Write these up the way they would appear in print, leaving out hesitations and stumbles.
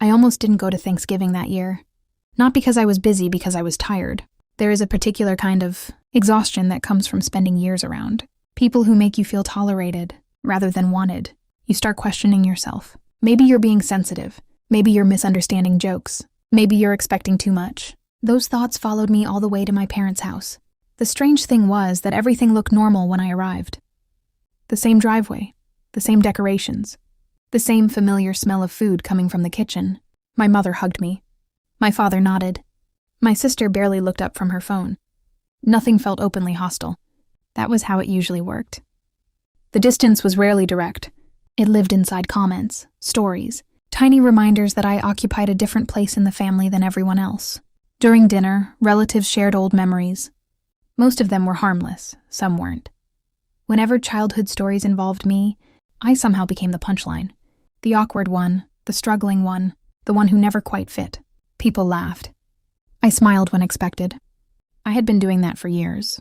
I almost didn't go to Thanksgiving that year. Not because I was busy, because I was tired. There is a particular kind of exhaustion that comes from spending years around. People who make you feel tolerated rather than wanted. You start questioning yourself. Maybe you're being sensitive. Maybe you're misunderstanding jokes. Maybe you're expecting too much. Those thoughts followed me all the way to my parents' house. The strange thing was that everything looked normal when I arrived. The same driveway, the same decorations, the same familiar smell of food coming from the kitchen. My mother hugged me. My father nodded. My sister barely looked up from her phone. Nothing felt openly hostile. That was how it usually worked. The distance was rarely direct. It lived inside comments, stories, tiny reminders that I occupied a different place in the family than everyone else. During dinner, relatives shared old memories. Most of them were harmless, some weren't. Whenever childhood stories involved me, I somehow became the punchline. The awkward one, the struggling one, the one who never quite fit. People laughed. I smiled when expected. I had been doing that for years.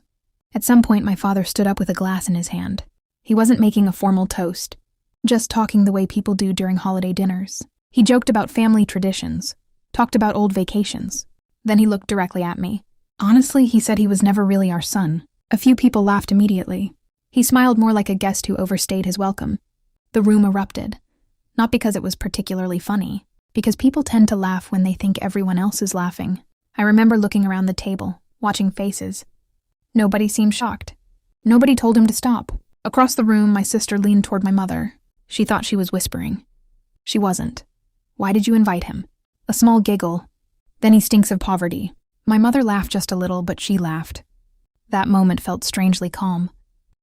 At some point, my father stood up with a glass in his hand. He wasn't making a formal toast, just talking the way people do during holiday dinners. He joked about family traditions, talked about old vacations. Then he looked directly at me. Honestly, he said he was never really our son. A few people laughed immediately. He smiled more like a guest who overstayed his welcome. The room erupted. Not because it was particularly funny, because people tend to laugh when they think everyone else is laughing. I remember looking around the table, watching faces. Nobody seemed shocked. Nobody told him to stop. Across the room, my sister leaned toward my mother. She thought she was whispering. She wasn't. Why did you invite him? A small giggle. Then he stinks of poverty. My mother laughed just a little, but she laughed. That moment felt strangely calm.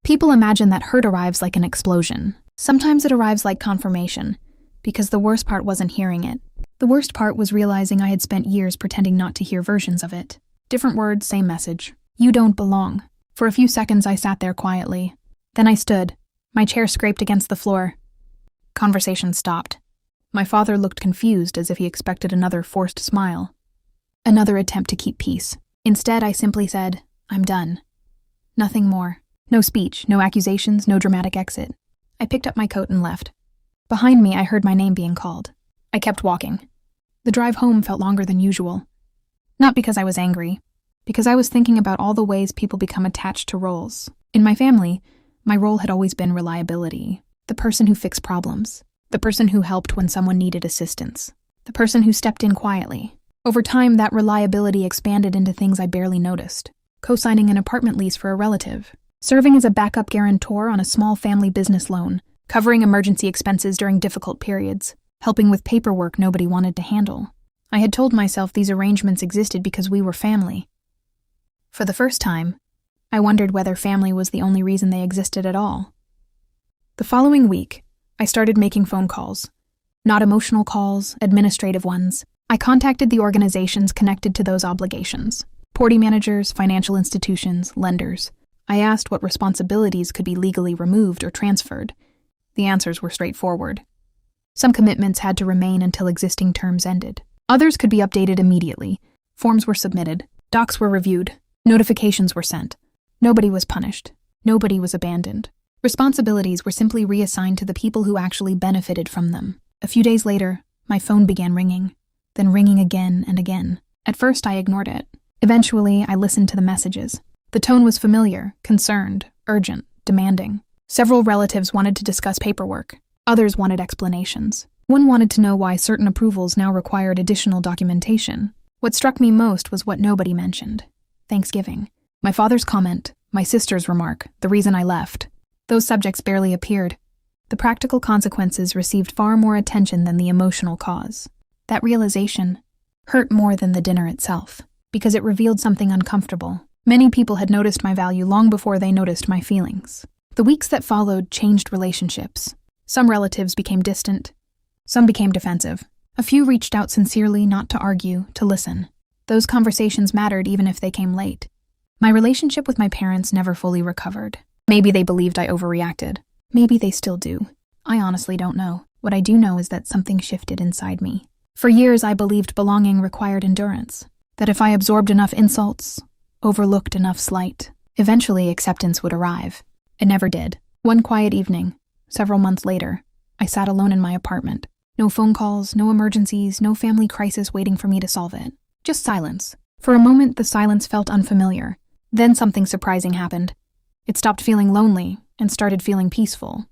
People imagine that hurt arrives like an explosion. Sometimes it arrives like confirmation, because the worst part wasn't hearing it. The worst part was realizing I had spent years pretending not to hear versions of it. Different words, same message. You don't belong. For a few seconds, I sat there quietly. Then I stood. My chair scraped against the floor. Conversation stopped. My father looked confused, as if he expected another forced smile. Another attempt to keep peace. Instead, I simply said, I'm done. Nothing more. No speech, no accusations, no dramatic exit. I picked up my coat and left. Behind me, I heard my name being called. I kept walking. The drive home felt longer than usual. Not because I was angry, because I was thinking about all the ways people become attached to roles. In my family, my role had always been reliability, the person who fixed problems, the person who helped when someone needed assistance, the person who stepped in quietly. Over time, that reliability expanded into things I barely noticed. Co-signing an apartment lease for a relative, serving as a backup guarantor on a small family business loan, covering emergency expenses during difficult periods, helping with paperwork nobody wanted to handle. I had told myself these arrangements existed because we were family. For the first time, I wondered whether family was the only reason they existed at all. The following week, I started making phone calls. Not emotional calls, administrative ones. I contacted the organizations connected to those obligations. Party managers, financial institutions, lenders. I asked what responsibilities could be legally removed or transferred. The answers were straightforward. Some commitments had to remain until existing terms ended. Others could be updated immediately. Forms were submitted. Docs were reviewed. Notifications were sent. Nobody was punished. Nobody was abandoned. Responsibilities were simply reassigned to the people who actually benefited from them. A few days later, my phone began ringing, then ringing again and again. At first, I ignored it. Eventually, I listened to the messages. The tone was familiar, concerned, urgent, demanding. Several relatives wanted to discuss paperwork. Others wanted explanations. One wanted to know why certain approvals now required additional documentation. What struck me most was what nobody mentioned. Thanksgiving. My father's comment, my sister's remark, the reason I left. Those subjects barely appeared. The practical consequences received far more attention than the emotional cause. That realization hurt more than the dinner itself, because it revealed something uncomfortable. Many people had noticed my value long before they noticed my feelings. The weeks that followed changed relationships. Some relatives became distant. Some became defensive. A few reached out sincerely, not to argue, to listen. Those conversations mattered even if they came late. My relationship with my parents never fully recovered. Maybe they believed I overreacted. Maybe they still do. I honestly don't know. What I do know is that something shifted inside me. For years, I believed belonging required endurance. That if I absorbed enough insults, overlooked enough slight, eventually acceptance would arrive. It never did. One quiet evening, several months later, I sat alone in my apartment. No phone calls, no emergencies, no family crisis waiting for me to solve it. Just silence. For a moment, the silence felt unfamiliar. Then something surprising happened. It stopped feeling lonely and started feeling peaceful.